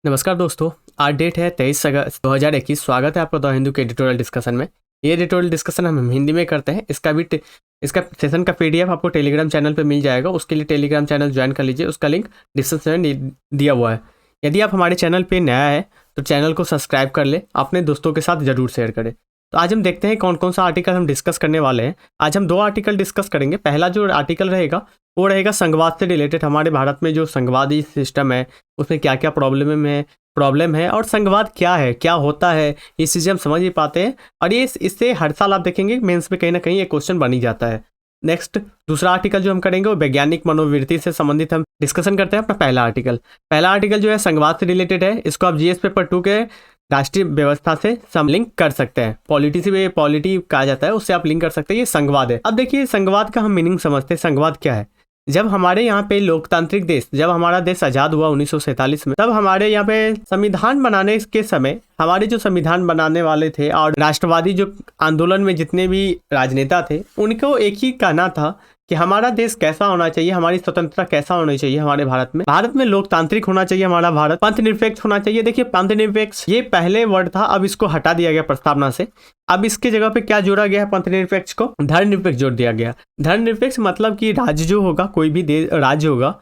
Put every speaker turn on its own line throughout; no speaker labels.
नमस्कार दोस्तों। आज डेट है 23 अगस्त 2021। स्वागत है आपका द हिंदू के एडिटोरियल डिस्कशन में। ये एडिटोरियल डिस्कशन हम हिंदी में करते हैं। इसका सेशन का पीडीएफ आपको टेलीग्राम चैनल पे मिल जाएगा। उसके लिए टेलीग्राम चैनल ज्वाइन कर लीजिए। उसका लिंक डिस्क्रिप्शन में दिया हुआ है। यदि आप हमारे चैनल पे नया है तो चैनल को सब्सक्राइब कर ले, अपने दोस्तों के साथ ज़रूर शेयर करें। तो आज हम देखते हैं कौन कौन सा आर्टिकल हम डिस्कस करने वाले हैं। आज हम 2 आर्टिकल डिस्कस करेंगे। पहला जो आर्टिकल रहेगा वो रहेगा संघवाद से रिलेटेड। हमारे भारत में जो संघवादी सिस्टम है उसमें क्या क्या प्रॉब्लम है और संघवाद क्या है, क्या होता है, ये चीज़ें हम समझ नहीं पाते हैं। और ये इससे हर साल आप देखेंगे मेंस में कहीं ना कहीं ये क्वेश्चन बन ही जाता है। नेक्स्ट दूसरा आर्टिकल जो हम करेंगे वो वैज्ञानिक मनोवृत्ति से संबंधित हम डिस्कशन करते हैं। अपना पहला आर्टिकल जो है संघवाद से रिलेटेड है। इसको आप जीएस पेपर 2 के राष्ट्रीय व्यवस्था से समलिंक कर सकते हैं। पॉलिटी कहा जाता है, उससे आप लिंक कर सकते हैं। ये संघवाद है। अब देखिए संघवाद का हम मीनिंग समझते हैं। संघवाद क्या है? जब हमारे यहाँ पे लोकतांत्रिक देश, जब हमारा देश आज़ाद हुआ 1947 में, तब हमारे यहाँ पे संविधान बनाने के समय हमारे जो संविधान बनाने वाले थे और राष्ट्रवादी जो आंदोलन में जितने भी राजनेता थे उनको एक ही कहना था कि हमारा देश कैसा होना चाहिए, हमारी स्वतंत्रता कैसा होनी चाहिए। हमारे भारत में लोकतांत्रिक होना चाहिए। हमारा भारत पंथ निरपेक्ष होना चाहिए। देखिए पंथ निरपेक्ष ये पहले वर्ड था, अब इसको हटा दिया गया प्रस्तावना से। अब इसके जगह पे क्या जोड़ा गया है? पंथ निरपेक्ष को धर्मनिरपेक्ष जोड़ दिया गया। धर्मनिरपेक्ष मतलब कि राज्य जो होगा, कोई भी देश राज्य होगा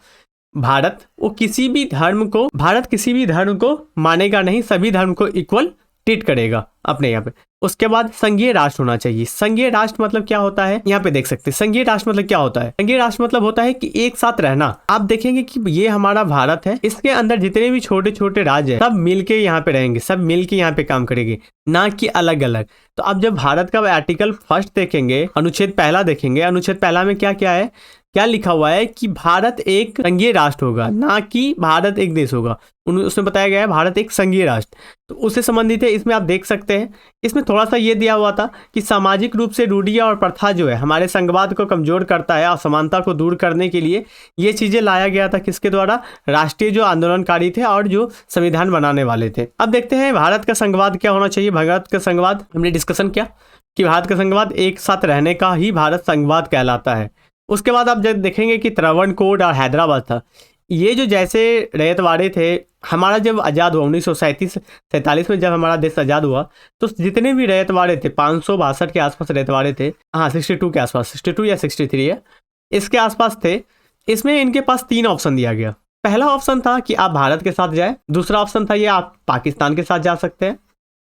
भारत, वो किसी भी धर्म को मानेगा नहीं, सभी धर्म को इक्वल ट्रीट करेगा अपने यहाँ पे। उसके बाद संघीय राष्ट्र होना चाहिए। संघीय राष्ट्र मतलब क्या होता है, यहाँ पे देख सकते हैं। संघीय राष्ट्र मतलब क्या होता है? संघीय राष्ट्र मतलब होता है कि एक साथ रहना। आप देखेंगे कि ये हमारा भारत है, इसके अंदर जितने भी छोटे छोटे राज्य हैं सब मिलके यहाँ पे रहेंगे, सब मिलके यहाँ पे काम करेंगे, ना कि अलग अलग। तो अब जब भारत का आर्टिकल फर्स्ट देखेंगे, अनुच्छेद पहला देखेंगे, अनुच्छेद पहला में क्या क्या है, क्या लिखा हुआ है कि भारत एक संघीय राष्ट्र होगा, ना कि भारत एक देश होगा। उसमें बताया गया है भारत एक संघीय राष्ट्र। तो उससे संबंधित है। इसमें आप देख सकते हैं, इसमें थोड़ा सा ये दिया हुआ था कि सामाजिक रूप से रूढ़ियाँ और प्रथा जो है हमारे संघवाद को कमजोर करता है। असमानता को दूर करने के लिए ये चीज़ें लाया गया था। किसके द्वारा? राष्ट्रीय जो आंदोलनकारी थे और जो संविधान बनाने वाले थे। अब देखते हैं भारत का संघवाद क्या होना चाहिए। भारत का संघवाद हमने डिस्कशन किया कि भारत का संघवाद एक साथ रहने का ही भारत संघवाद कहलाता है। उसके बाद आप जब देखेंगे कि त्रावणकोर और हैदराबाद था, ये जो जैसे रैयतवाड़े थे, हमारा जब आज़ाद हुआ 1947 में, जब हमारा देश आज़ाद हुआ तो जितने भी रैयतवाड़े थे 562 के आसपास रैयतवाड़े थे। हाँ 62 के आसपास, 62 या 63 है, इसके आसपास थे। इसमें इनके पास 3 ऑप्शन दिया गया। पहला ऑप्शन था कि आप भारत के साथ जाए। दूसरा ऑप्शन था ये आप पाकिस्तान के साथ जा सकते हैं।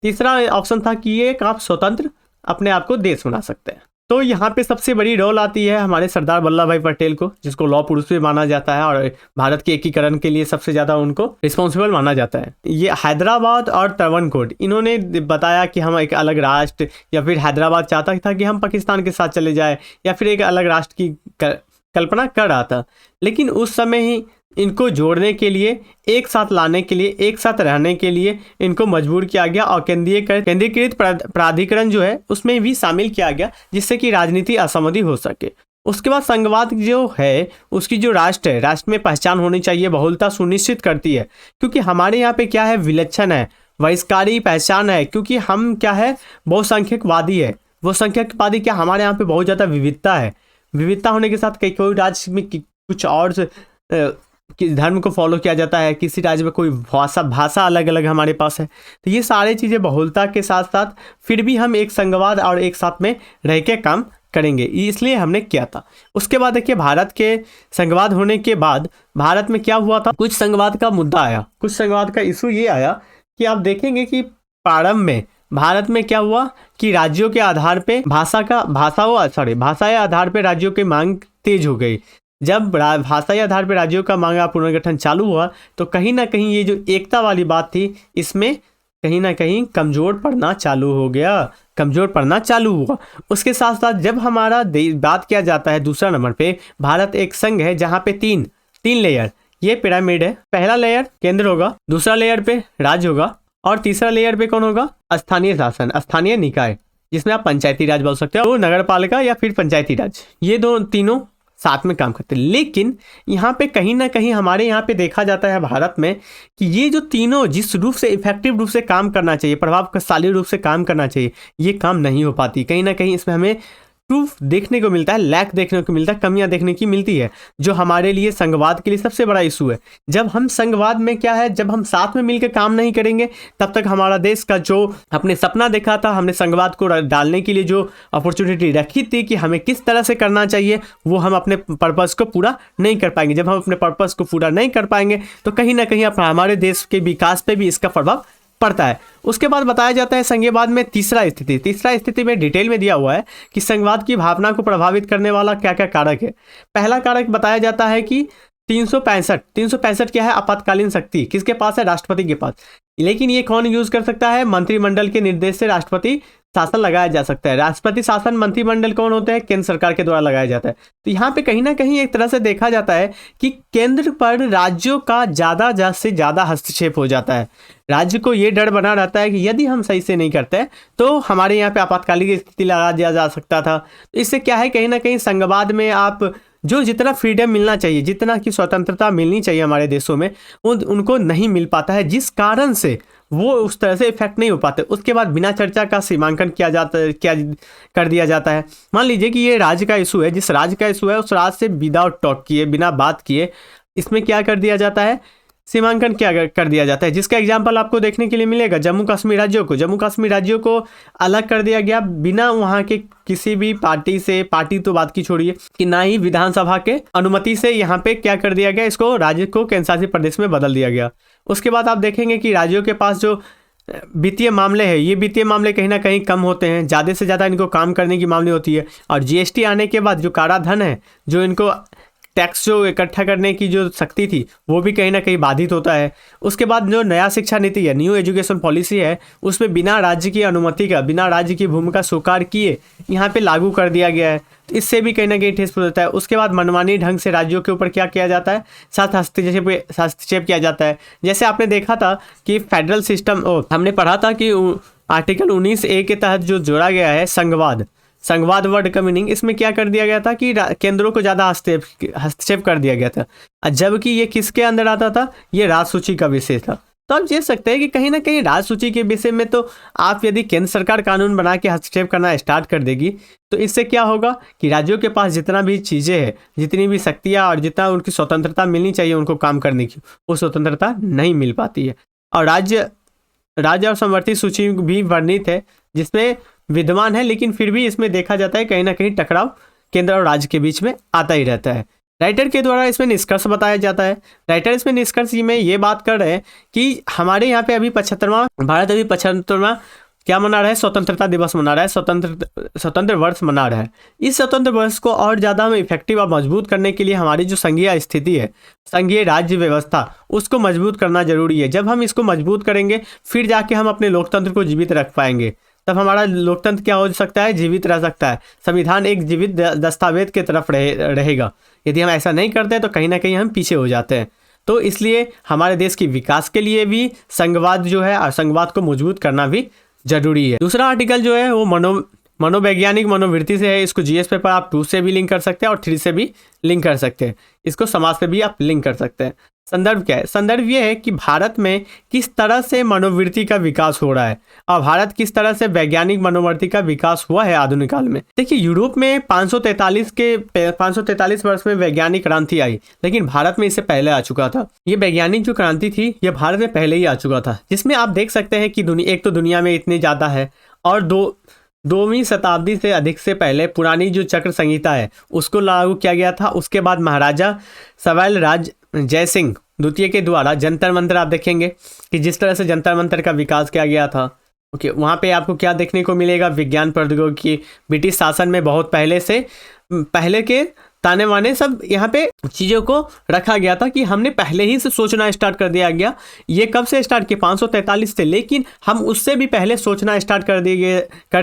तीसरा ऑप्शन था कि ये आप स्वतंत्र अपने आप को देश बना सकते हैं। तो यहाँ पे सबसे बड़ी रोल आती है हमारे सरदार वल्लभ भाई पटेल को, जिसको लौह पुरुष भी माना जाता है और भारत के एकीकरण के लिए सबसे ज़्यादा उनको रिस्पॉन्सिबल माना जाता है। ये हैदराबाद और त्रावणकोर, इन्होंने बताया कि हम एक अलग राष्ट्र, या फिर हैदराबाद चाहता था कि हम पाकिस्तान के साथ चले जाए, या फिर एक अलग राष्ट्र की कल्पना कर रहा था। लेकिन उस समय ही इनको जोड़ने के लिए, एक साथ लाने के लिए, एक साथ रहने के लिए इनको मजबूर किया गया और केंद्रीकृत प्राधिकरण जो है उसमें भी शामिल किया गया, जिससे कि राजनीति असमधि हो सके। उसके बाद संघवाद जो है उसकी जो राष्ट्र है, राष्ट्र में पहचान होनी चाहिए, बहुलता सुनिश्चित करती है। क्योंकि हमारे यहाँ पे क्या है, विलक्षण है, बहिष्कारी पहचान है। क्योंककि हम क्या है, बहुसंख्यकवादी है। बहुसंख्यकवादी क्या, हमारे यहाँ पे बहुत ज़्यादा विविधता है। विविधता होने के साथ कोई राज्य में कुछ और कि धर्म को फॉलो किया जाता है, किसी राज्य में कोई भाषा अलग अलग हमारे पास है। तो ये सारी चीज़ें बहुलता के साथ साथ फिर भी हम एक संघवाद और एक साथ में रह के काम करेंगे, इसलिए हमने किया था। उसके बाद देखिए भारत के संघवाद होने के बाद भारत में क्या हुआ था, कुछ संघवाद का मुद्दा आया, कुछ संघवाद का इशू ये आया कि आप देखेंगे कि प्रारंभ में भारत में क्या हुआ कि राज्यों के आधार पे भाषाई आधार पे राज्यों की मांग तेज हो गई। जब भाषाई आधार पर राज्यों का मांगा पुनर्गठन चालू हुआ तो कहीं ना कहीं ये जो एकता वाली बात थी इसमें कहीं ना कहीं कमज़ोर पड़ना चालू हुआ। उसके साथ साथ जब हमारा बात किया जाता है दूसरा नंबर पे, भारत एक संघ है जहाँ पे तीन लेयर, ये पिरामिड है। पहला लेयर केंद्र होगा, दूसरा लेयर पे राज्य होगा, और तीसरा लेयर पे कौन होगा? स्थानीय शासन, स्थानीय निकाय, जिसमें आप पंचायती राज बोल सकते हो, वो नगर पालिका या फिर पंचायती राज, ये तीनों साथ में काम करते हैं। लेकिन यहाँ पे कहीं ना कहीं हमारे यहाँ पे देखा जाता है भारत में कि ये जो तीनों जिस रूप से इफेक्टिव रूप से काम करना चाहिए, प्रभावशाली रूप से काम करना चाहिए, ये काम नहीं हो पाती। कहीं ना कहीं इसमें हमें प्रूफ देखने को मिलता है, लैक देखने को मिलता है, कमियां देखने की मिलती है, जो हमारे लिए संघवाद के लिए सबसे बड़ा इशू है। जब हम संघवाद में क्या है, जब हम साथ में मिलकर काम नहीं करेंगे, तब तक हमारा देश का जो अपने सपना देखा था, हमने संघवाद को डालने के लिए जो अपॉर्चुनिटी रखी थी कि हमें किस तरह से करना चाहिए, वो हम अपने पर्पस को पूरा नहीं कर पाएंगे। जब हम अपने पर्पस को पूरा नहीं कर पाएंगे तो कहीं ना कहीं हमारे देश के विकास पे भी इसका प्रभाव पड़ता है। उसके बाद बताया जाता है संघवाद में तीसरा स्थिति में डिटेल में दिया हुआ है कि संघवाद की भावना को प्रभावित करने वाला क्या क्या कारक है। पहला कारक बताया जाता है कि 365 क्या है, आपातकालीन शक्ति किसके पास है, राष्ट्रपति के पास। लेकिन ये कौन यूज कर सकता है, मंत्रिमंडल के निर्देश से राष्ट्रपति शासन लगाया जा सकता है। राष्ट्रपति शासन, मंत्रिमंडल कौन होते हैं, केंद्र सरकार के द्वारा लगाया जाता है। तो यहाँ पे कहीं ना कहीं एक तरह से देखा जाता है कि केंद्र पर राज्यों का ज़्यादा से ज़्यादा हस्तक्षेप हो जाता है। राज्य को ये डर बना रहता है कि यदि हम सही से नहीं करते तो हमारे यहाँ पे आपातकालीन स्थिति लगा दिया जा सकता था। इससे क्या है, कहीं ना कहीं संघवाद में आप जो जितना फ्रीडम मिलना चाहिए, जितना की स्वतंत्रता मिलनी चाहिए हमारे देशों में, उनको नहीं मिल पाता है, जिस कारण से वो उस तरह से इफेक्ट नहीं हो पाते। उसके बाद बिना चर्चा का सीमांकन किया कर दिया जाता है। मान लीजिए कि ये राज्य का इशू है, जिस राज्य का इशू है उस राज्य से विदाउट टॉक किए, बिना बात किए, इसमें क्या कर दिया जाता है, सीमांकन क्या कर दिया जाता है। जिसका एग्जाम्पल आपको देखने के लिए मिलेगा जम्मू कश्मीर राज्यों को अलग कर दिया गया, बिना वहाँ के किसी भी पार्टी से, पार्टी तो बात की छोड़िए, कि ना ही विधानसभा के अनुमति से यहाँ पे क्या कर दिया गया, इसको राज्य को केंद्र शासित प्रदेश में बदल दिया गया। उसके बाद आप देखेंगे कि राज्यों के पास जो वित्तीय मामले हैं, ये वित्तीय मामले कहीं ना कहीं कम होते हैं, ज़्यादा से ज़्यादा इनको काम करने की मामले होती है। और जीएसटी आने के बाद जो काराधन है, जो इनको टैक्स जो इकट्ठा करने की जो शक्ति थी, वो भी कहीं ना कहीं बाधित होता है। उसके बाद जो नया शिक्षा नीति है, न्यू एजुकेशन पॉलिसी है, उसमें बिना राज्य की अनुमति का, बिना राज्य की भूमिका स्वीकार किए यहाँ पे लागू कर दिया गया है। तो इससे भी कहीं ना कहीं ठेस पहुंचता है। उसके बाद मनमानी ढंग से राज्यों के ऊपर क्या किया जाता है, साथ हस्तक्षेप किया जाता है। जैसे आपने देखा था कि फेडरल सिस्टम, हमने पढ़ा था कि आर्टिकल 19A के तहत जो जोड़ा गया है संघवाद वर्ड का मीनिंग, इसमें क्या कर दिया गया था कि केंद्रों को ज़्यादा हस्तक्षेप कर दिया गया था, जबकि ये किसके अंदर आता था, ये राज सूची का विषय था। तो आप देख सकते हैं कि कहीं ना कहीं राज सूची के विषय में तो आप यदि केंद्र सरकार कानून बना के हस्तक्षेप करना स्टार्ट कर देगी, तो इससे क्या होगा कि राज्यों के पास जितना भी चीज़ें हैं, जितनी भी शक्तियाँ और जितना उनकी स्वतंत्रता मिलनी चाहिए उनको काम करने की, वो स्वतंत्रता नहीं मिल पाती है। और राज्य और समवर्ती सूची भी वर्णित है, जिसमें विद्यमान है, लेकिन फिर भी इसमें देखा जाता है कहीं ना कहीं टकराव केंद्र और राज्य के बीच में आता ही रहता है। राइटर के द्वारा इसमें निष्कर्ष बताया जाता है। राइटर इसमें निष्कर्ष में ये बात कर रहे हैं कि हमारे यहाँ पे अभी 75वां, भारत अभी 75वां क्या मना रहा है, स्वतंत्रता दिवस मना रहा है, स्वतंत्र वर्ष मना रहा है। इस स्वतंत्र वर्ष को और ज़्यादा हम इफेक्टिव और मजबूत करने के लिए हमारी जो संघीय स्थिति है, संघीय राज्य व्यवस्था, उसको मजबूत करना जरूरी है। जब हम इसको मजबूत करेंगे, फिर जाके हम अपने लोकतंत्र को जीवित रख पाएंगे। तब हमारा लोकतंत्र क्या हो सकता है, जीवित रह सकता है। संविधान एक जीवित दस्तावेज के तरफ रहेगा। यदि हम ऐसा नहीं करते तो कहीं ना कहीं हम पीछे हो जाते हैं। तो इसलिए हमारे देश की विकास के लिए भी संघवाद जो है, और संघवाद को मजबूत करना भी जरूरी है। दूसरा आर्टिकल जो है वो मनोवैज्ञानिक मनोवृत्ति से है। इसको जीएस पेपर आप 2 से भी लिंक कर सकते हैं और 3 से भी लिंक कर सकते हैं। इसको समाज से भी आप लिंक कर सकते हैं। संदर्भ क्या है, संदर्भ ये है कि भारत में किस तरह से मनोवृत्ति का विकास हो रहा है और भारत किस तरह से वैज्ञानिक मनोवृत्ति का विकास हुआ है आधुनिक काल में। देखिए, यूरोप में 543 वर्ष में वैज्ञानिक क्रांति आई, लेकिन भारत में इससे पहले आ चुका था। ये वैज्ञानिक जो क्रांति थी, ये भारत में पहले ही आ चुका था, जिसमें आप देख सकते हैं कि एक तो दुनिया में इतनी ज़्यादा है, और 2वीं शताब्दी से अधिक से पहले पुरानी जो चक्र संहिता है उसको लागू किया गया था। उसके बाद महाराजा सवाल राज जय सिंह द्वितीय के द्वारा जंतर मंतर, आप देखेंगे कि जिस तरह से जंतर मंतर का विकास किया गया था। ओके, वहाँ पे आपको क्या देखने को मिलेगा, विज्ञान प्रौद्योगिकी, ब्रिटिश शासन में बहुत पहले के ताने वाने सब यहाँ पे चीज़ों को रखा गया था कि हमने पहले ही से सोचना स्टार्ट कर दिया गया। ये कब से स्टार्ट किया, 543 से, लेकिन हम उससे भी पहले सोचना स्टार्ट कर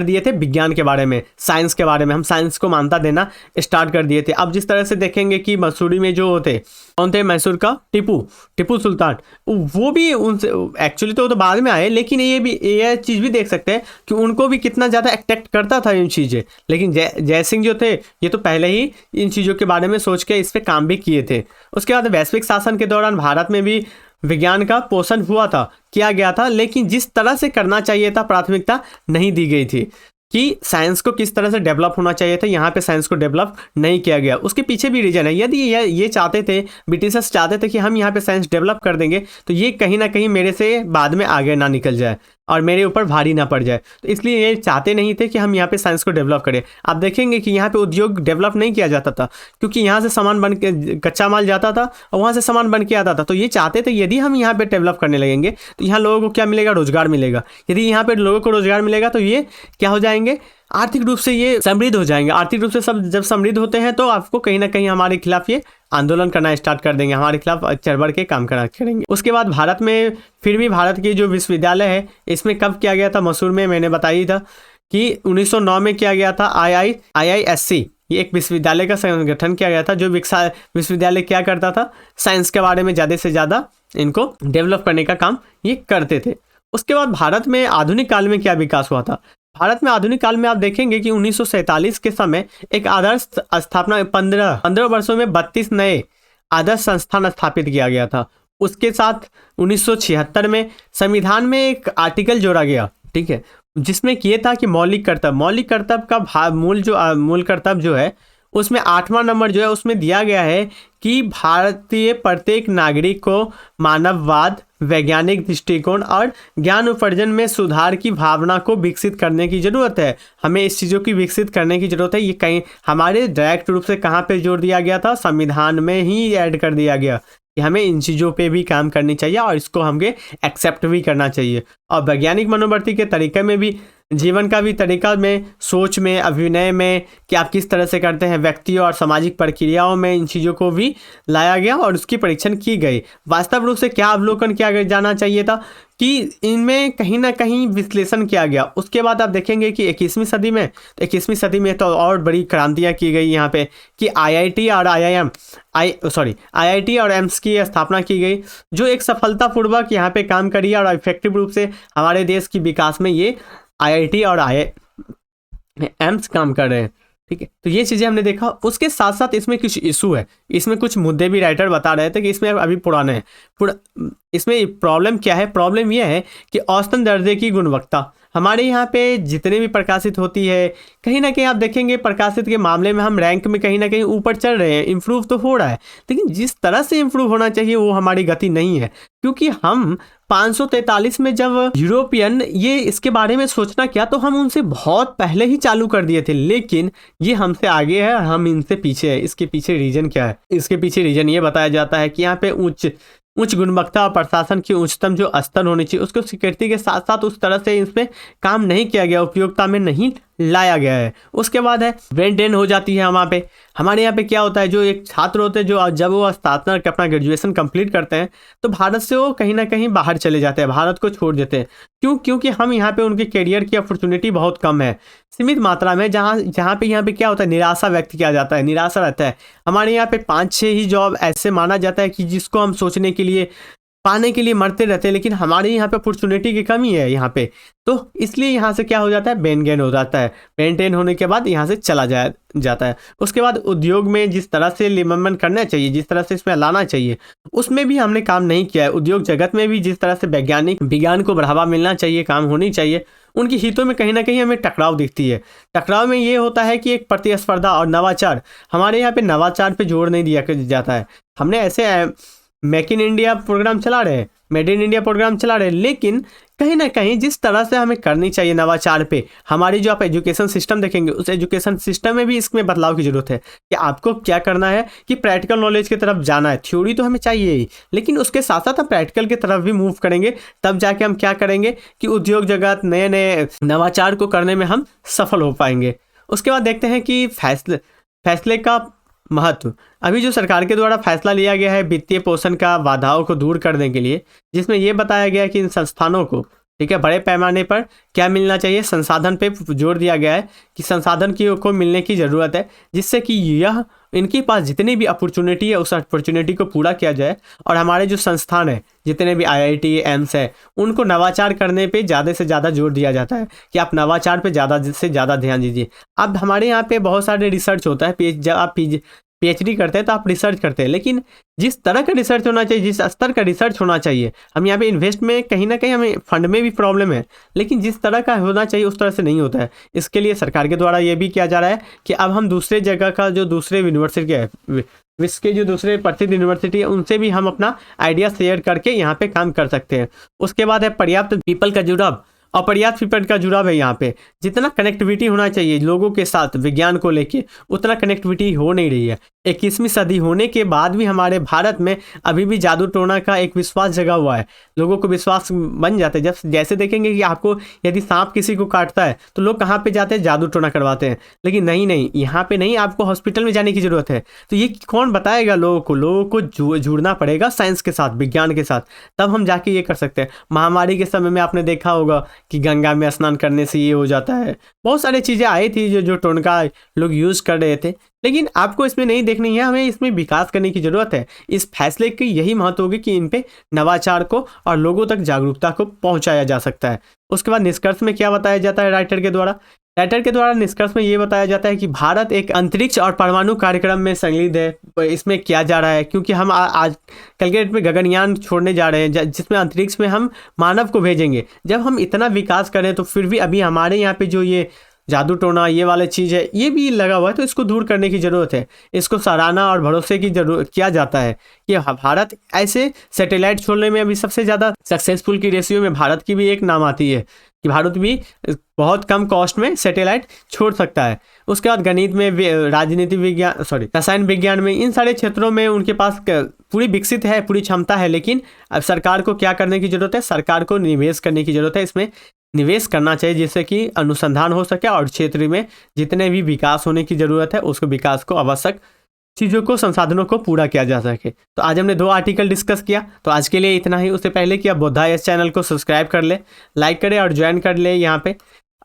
दिए थे विज्ञान के बारे में, साइंस के बारे में। हम साइंस को मान्यता देना स्टार्ट कर दिए थे। अब जिस तरह से देखेंगे कि मसूरी में जो होते कौन थे, मैसूर का टीपू सुल्तान, वो भी उनसे एक्चुअली तो बाद में आए, लेकिन ये चीज़ भी देख सकते हैं कि उनको भी कितना ज़्यादा अट्रैक्ट करता था इन चीज़ें। लेकिन जय सिंह जो थे, ये तो पहले ही इन चीज़ों के बारे में सोच के इस पे काम भी किए थे। उसके बाद वैश्विक शासन के दौरान भारत में भी विज्ञान का पोषण किया गया था, लेकिन जिस तरह से करना चाहिए था प्राथमिकता नहीं दी गई थी। कि साइंस को किस तरह से डेवलप होना चाहिए था, यहाँ पे साइंस को डेवलप नहीं किया गया। उसके पीछे भी रीजन है। यदि ये चाहते थे, ब्रिटिशर्स चाहते थे कि हम यहाँ पे साइंस डेवलप कर देंगे तो ये कहीं ना कहीं मेरे से बाद में आगे ना निकल जाए और मेरे ऊपर भारी ना पड़ जाए, तो इसलिए ये चाहते नहीं थे कि हम यहाँ पे साइंस को डेवलप करें। आप देखेंगे कि यहाँ पे उद्योग डेवलप नहीं किया जाता था, क्योंकि यहाँ से सामान बन के, कच्चा माल जाता था और वहाँ से सामान बन के आता था। तो ये चाहते थे यदि हम यहाँ पे डेवलप करने लगेंगे तो यहाँ लोगों को क्या मिलेगा, रोजगार मिलेगा। यदि यहाँ पे लोगों को रोजगार मिलेगा तो ये क्या हो जाएंगे, आर्थिक रूप से ये समृद्ध हो जाएंगे। आर्थिक रूप से सब जब समृद्ध होते हैं तो आपको कहीं ना कहीं हमारे खिलाफ ये आंदोलन करना स्टार्ट कर देंगे, हमारे खिलाफ चढ़ बढ़ के काम करना करेंगे। उसके बाद भारत में फिर भी भारत के जो विश्वविद्यालय है इसमें कब किया गया था, मसूर में मैंने बताई था कि 1909 में किया गया था। IISc ये एक विश्वविद्यालय का संगठन किया गया था, जो विश्वविद्यालय क्या करता था, साइंस के बारे में ज़्यादा से ज़्यादा इनको डेवलप करने का काम ये करते थे। उसके बाद भारत में आधुनिक काल में क्या विकास हुआ था। भारत में आधुनिक काल में आप देखेंगे कि 1947 के समय एक आदर्श स्थापना 15 वर्षों में 32 नए आदर्श संस्थान स्थापित किया गया था। उसके साथ 1976 में संविधान में एक आर्टिकल जोड़ा गया, ठीक है, जिसमें ये था कि मौलिक कर्तव्य का मूल कर्तव्य जो है उसमें 8वां नंबर जो है उसमें दिया गया है कि भारतीय प्रत्येक नागरिक को मानववाद, वैज्ञानिक दृष्टिकोण और ज्ञान उपार्जन में सुधार की भावना को विकसित करने की जरूरत है। हमें इस चीज़ों की विकसित करने की जरूरत है। ये कहीं हमारे डायरेक्ट रूप से कहाँ पे जोड़ दिया गया था, संविधान में ही ऐड कर दिया गया कि हमें इन चीज़ों पे भी काम करनी चाहिए और इसको हमें एक्सेप्ट भी करना चाहिए। और वैज्ञानिक मनोवृत्ति के तरीके में भी, जीवन का भी तरीका में, सोच में, अभिनय में कि आप किस तरह से करते हैं, व्यक्ति और सामाजिक प्रक्रियाओं में इन चीज़ों को भी लाया गया और उसकी परीक्षण की गई। वास्तव रूप से क्या अवलोकन किया जाना चाहिए था कि इनमें कहीं ना कहीं विश्लेषण किया गया। उसके बाद आप देखेंगे कि 21वीं सदी में तो और बड़ी क्रांतियाँ की गई यहाँ पे कि IIT और एम्स की स्थापना की गई, जो एक सफलतापूर्वक यहाँ पे काम करी और इफेक्टिव रूप से हमारे देश की विकास में ये IIT और एम्स काम कर रहे हैं, ठीक है। तो ये चीज़ें हमने देखा। उसके साथ साथ इसमें कुछ इशू है, इसमें कुछ मुद्दे भी राइटर बता रहे थे कि इसमें अभी पुराने हैं। इसमें प्रॉब्लम क्या है, प्रॉब्लम यह है कि औसतन दर्जे की गुणवत्ता हमारे यहाँ पे जितने भी प्रकाशित होती है, कहीं ना कहीं आप देखेंगे प्रकाशित के मामले में हम रैंक में कहीं ना कहीं ऊपर चल रहे हैं, इम्प्रूव तो हो रहा है, लेकिन जिस तरह से इम्प्रूव होना चाहिए वो हमारी गति नहीं है। क्योंकि हम 543 में जब यूरोपियन ये इसके बारे में सोचना क्या, तो हम उनसे बहुत पहले ही चालू कर दिए थे, लेकिन ये हमसे आगे है और हम इनसे पीछे है। इसके पीछे रीजन क्या है? इसके पीछे रीजन ये बताया जाता है कि यहाँ पे उच्च गुणवत्ता और प्रशासन की उच्चतम जो स्तर होनी चाहिए उसको सिक्योरिटी के साथ साथ उस तरह से इस पर काम नहीं किया गया, उपयोगिता में नहीं लाया गया है। उसके बाद है ब्रेन ड्रेन हो जाती है वहाँ पे। हमारे यहाँ पे क्या होता है, जो एक छात्र होते हैं जो जब वो स्नातक अपना ग्रेजुएशन कंप्लीट करते हैं तो भारत से वो कहीं ना कहीं बाहर चले जाते हैं, भारत को छोड़ देते हैं। क्योंकि हम यहाँ पे उनके करियर की अपॉर्चुनिटी बहुत कम है, सीमित मात्रा में, जहाँ पे क्या होता है, निराशा व्यक्त किया जाता है, निराशा रहता है। हमारे यहाँ पे 5-6 ही जॉब ऐसे माना जाता है कि जिसको हम सोचने के लिए, पाने के लिए मरते रहते हैं, लेकिन हमारे यहाँ पे अपॉर्चुनिटी की कमी है यहाँ पे। तो इसलिए यहाँ से क्या हो जाता है, ब्रेन गेन हो जाता है। ब्रेन ड्रेन होने के बाद यहाँ से चला जाता है। उसके बाद उद्योग में जिस तरह से लिमन करना चाहिए, जिस तरह से इसमें लाना चाहिए, उसमें भी हमने काम नहीं किया है। उद्योग जगत में भी जिस तरह से विज्ञान को बढ़ावा मिलना चाहिए, काम होनी चाहिए, उनके हितों में कहीं ना कहीं हमें टकराव दिखती है। टकराव में ये होता है कि एक प्रतिस्पर्धा और नवाचार, हमारे यहाँ पे नवाचार पे जोर नहीं दिया जाता है। हमने ऐसे मेक इन इंडिया प्रोग्राम चला रहे हैं, मेड इन इंडिया प्रोग्राम चला रहे हैं, लेकिन कहीं ना कहीं जिस तरह से हमें करनी चाहिए नवाचार पे, हमारी जो आप एजुकेशन सिस्टम देखेंगे उस एजुकेशन सिस्टम में भी इसमें बदलाव की जरूरत है कि आपको क्या करना है कि प्रैक्टिकल नॉलेज की तरफ जाना है। थ्योरी तो हमें चाहिए ही, लेकिन उसके साथ साथ हम प्रैक्टिकल की तरफ भी मूव करेंगे, तब जाके हम क्या करेंगे कि उद्योग जगत नए नवाचार को करने में हम सफल हो पाएंगे। उसके बाद देखते हैं कि फैसले का महत्व। अभी जो सरकार के द्वारा फैसला लिया गया है वित्तीय पोषण का बाधाओं को दूर करने के लिए, जिसमें यह बताया गया है कि इन संस्थानों को, ठीक है, बड़े पैमाने पर क्या मिलना चाहिए, संसाधन पे जोर दिया गया है कि संसाधन को मिलने की ज़रूरत है, जिससे कि यह इनके पास जितनी भी अपॉर्चुनिटी है उस अपॉर्चुनिटी को पूरा किया जाए। और हमारे जो संस्थान है, जितने भी IIT एम्स है, उनको नवाचार करने पे ज़्यादा से ज़्यादा जोर दिया जाता है कि आप नवाचार पे ज़्यादा से ज़्यादा ध्यान दीजिए। अब हमारे यहाँ पे बहुत सारे रिसर्च होता है, पीएचडी करते हैं तो आप रिसर्च करते हैं, लेकिन जिस तरह का रिसर्च होना चाहिए, जिस स्तर का रिसर्च होना चाहिए, हम यहाँ पे इन्वेस्ट में कहीं ना कहीं हमें फंड में भी प्रॉब्लम है, लेकिन जिस तरह का होना चाहिए उस तरह से नहीं होता है। इसके लिए सरकार के द्वारा ये भी किया जा रहा है कि अब हम दूसरे जगह का जो दूसरे यूनिवर्सिटी है, विश्व के जो दूसरे प्रसिद्ध यूनिवर्सिटी है, उनसे भी हम अपना आइडिया शेयर करके यहाँ पे काम कर सकते हैं। उसके बाद है पर्याप्त पीपल का जुड़ाव, अपर्याप्त पीपल का जुड़ाव है। यहाँ पे जितना कनेक्टिविटी होना चाहिए लोगों के साथ विज्ञान को लेके, उतना कनेक्टिविटी हो नहीं रही है। 21वीं सदी होने के बाद भी हमारे भारत में अभी भी जादू टोना का एक विश्वास जगा हुआ है। लोगों को विश्वास बन जाते हैं, जब जैसे देखेंगे कि आपको यदि सांप किसी को काटता है तो लोग कहाँ पे जाते हैं, जादू टोना करवाते हैं। लेकिन नहीं, यहाँ पे नहीं, आपको हॉस्पिटल में जाने की जरूरत है। तो ये कौन बताएगा लोगों को जुड़ना पड़ेगा साइंस के साथ, विज्ञान के साथ, तब हम जाके ये कर सकते हैं। महामारी के समय में आपने देखा होगा कि गंगा में स्नान करने से ये हो जाता है, बहुत सारी चीज़ें आई थी जो टोनका लोग यूज़ कर रहे थे, लेकिन आपको इसमें नहीं देखनी है, हमें इसमें विकास करने की ज़रूरत है। इस फैसले की यही महत्व होगी कि इन पे नवाचार को और लोगों तक जागरूकता को पहुंचाया जा सकता है। उसके बाद निष्कर्ष में क्या बताया जाता है राइटर के द्वारा निष्कर्ष में ये बताया जाता है कि भारत एक अंतरिक्ष और परमाणु कार्यक्रम में संलग्न है। इसमें किया जा रहा है क्योंकि हम आज कल के डेट में गगनयान छोड़ने जा रहे हैं, जिसमें अंतरिक्ष में हम मानव को भेजेंगे। जब हम इतना विकास करें तो फिर भी अभी हमारे यहाँ पे जो ये जादू टोना ये वाला चीज़ है, ये भी लगा हुआ है, तो इसको दूर करने की ज़रूरत है। इसको सराहना और भरोसे की जरूरत किया जाता है कि भारत ऐसे सैटेलाइट छोड़ने में अभी सबसे ज़्यादा सक्सेसफुल की रेशियो में भारत की भी एक नाम आती है कि भारत भी बहुत कम कॉस्ट में सैटेलाइट छोड़ सकता है। उसके बाद गणित में, राजनीति विज्ञान, रसायन विज्ञान में, इन सारे क्षेत्रों में उनके पास पूरी विकसित है, पूरी क्षमता है। लेकिन अब सरकार को क्या करने की ज़रूरत है, सरकार को निवेश करने की ज़रूरत है। इसमें निवेश करना चाहिए जिससे कि अनुसंधान हो सके और क्षेत्र में जितने भी विकास होने की ज़रूरत है उसको विकास को आवश्यक चीज़ों को, संसाधनों को पूरा किया जा सके। तो आज हमने 2 आर्टिकल डिस्कस किया, तो आज के लिए इतना ही। उससे पहले कि आप बोधायन चैनल को सब्सक्राइब कर ले, लाइक करें और ज्वाइन कर ले यहाँ पे,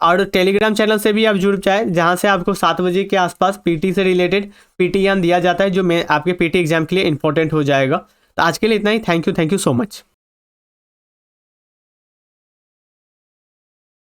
और टेलीग्राम चैनल से भी आप जुड़ जाए जहाँ से आपको 7 बजे के आसपास पीटी से रिलेटेड पीटी ज्ञान दिया जाता है, जो आपके पीटी एग्जाम के लिए इंपॉर्टेंट हो जाएगा। तो आज के लिए इतना ही। Thank you so much.